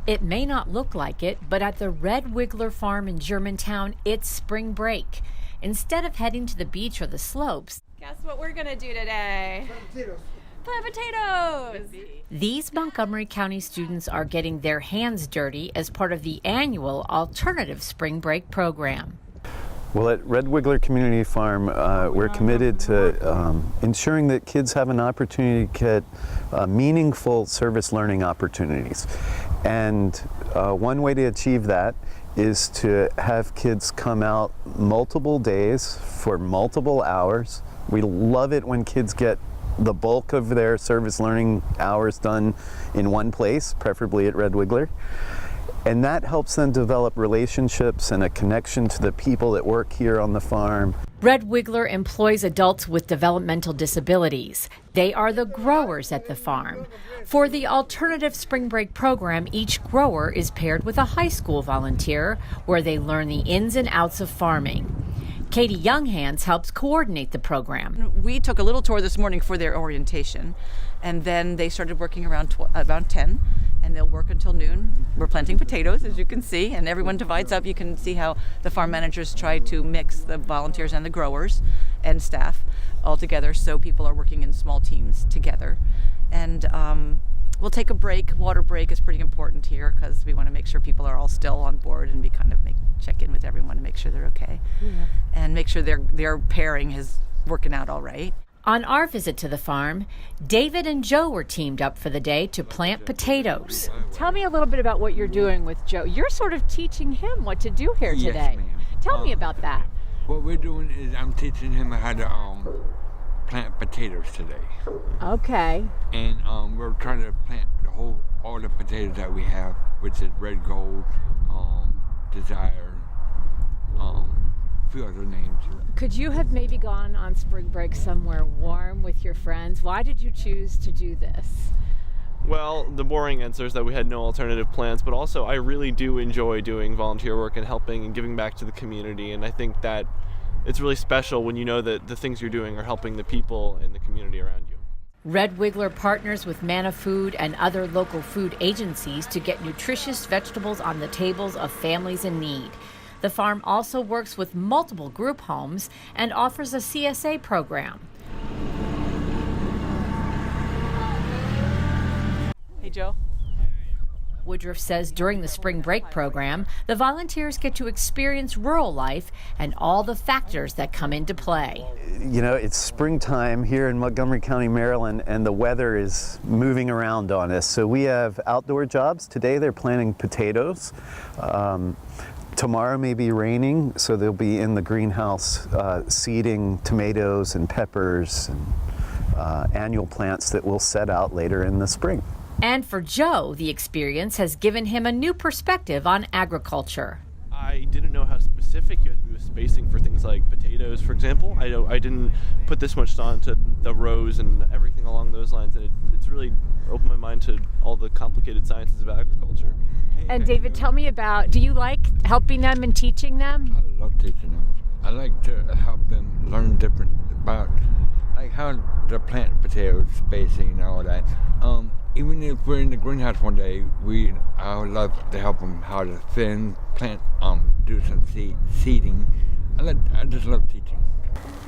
It may not look like it, but at the Red Wiggler Farm in Germantown, it's spring break. Instead of heading to the beach or the slopes, guess what we're gonna do today? Plant potatoes! These Montgomery County students are getting their hands dirty as part of the annual Alternative Spring Break program. Well, at Red Wiggler Community Farm, we're committed to ensuring that kids have an opportunity to get meaningful service learning opportunities. And one way to achieve that is to have kids come out multiple days for multiple hours. We love it when kids get the bulk of their service learning hours done in one place, preferably at Red Wiggler. And that helps them develop relationships and a connection to the people that work here on the farm. Red Wiggler employs adults with developmental disabilities. They are the growers at the farm. For the Alternative Spring Break program, each grower is paired with a high school volunteer where they learn the ins and outs of farming. Katie Younghands helps coordinate the program. We took a little tour this morning for their orientation, and then they started working around 10, and they'll work until noon. We're planting potatoes, as you can see, and everyone divides up. You can see how the farm managers try to mix the volunteers and the growers and staff all together, so people are working in small teams together. And we'll take a break. Water break is pretty important here because we want to make sure people are all still on board, and we kind of check in with everyone to make sure they're okay, and make sure their pairing is working out all right. On our visit to the farm, David and Joe were teamed up for the day to plant potatoes. Tell me a little bit about what you're doing with Joe. You're sort of teaching him what to do here today. Yes, Tell me about that. What we're doing is I'm teaching him how to plant potatoes today. Okay. And we're trying to plant all the potatoes that we have, which is Red Gold, Desire, a few other names. Could you have maybe gone on spring break somewhere warm with your friends? Why did you choose to do this? Well, the boring answer is that we had no alternative plans, but also I really do enjoy doing volunteer work and helping and giving back to the community, and I think that it's really special when you know that the things you're doing are helping the people in the community around you. Red Wiggler partners with Manna Food and other local food agencies to get nutritious vegetables on the tables of families in need. The farm also works with multiple group homes and offers a CSA program. Hey, Joe. Woodruff says during the spring break program, the volunteers get to experience rural life and all the factors that come into play. You know, it's springtime here in Montgomery County, Maryland, and the weather is moving around on us. So we have outdoor jobs. Today they're planting potatoes. Tomorrow may be raining, so they'll be in the greenhouse seeding tomatoes and peppers and annual plants that will set out later in the spring. And for Joe, the experience has given him a new perspective on agriculture. I didn't know how specific you had to be with spacing for things like potatoes, for example. I didn't put this much thought into the rows and everything along those lines, and it's really opened my mind to all the complicated sciences of agriculture. And David, tell me about, do you like helping them and teaching them? I love teaching them. I like to help them learn different about like how to plant potatoes, spacing and all that. Even if we're in the greenhouse one day, I would love to help them how to thin, plant, do some seeding. I just love teaching.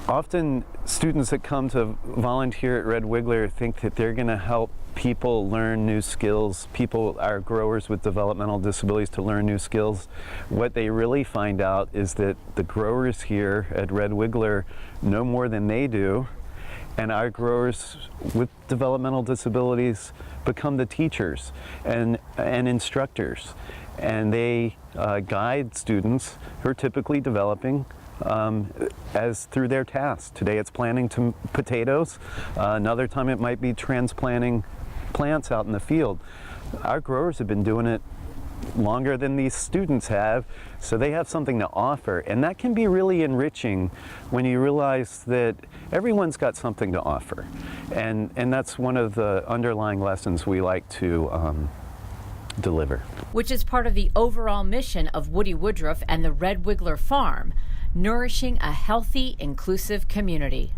Often students that come to volunteer at Red Wiggler think that they're going to help people learn new skills, our growers with developmental disabilities to learn new skills. What they really find out is that the growers here at Red Wiggler know more than they do, and our growers with developmental disabilities become the teachers and instructors, and they guide students who are typically developing as through their tasks. Today it's planting potatoes, another time it might be transplanting plants out in the field. Our growers have been doing it longer than these students have, so they have something to offer, and that can be really enriching when you realize that everyone's got something to offer, and that's one of the underlying lessons we like to deliver. Which is part of the overall mission of Woody Woodruff and the Red Wiggler Farm, nourishing a healthy, inclusive community.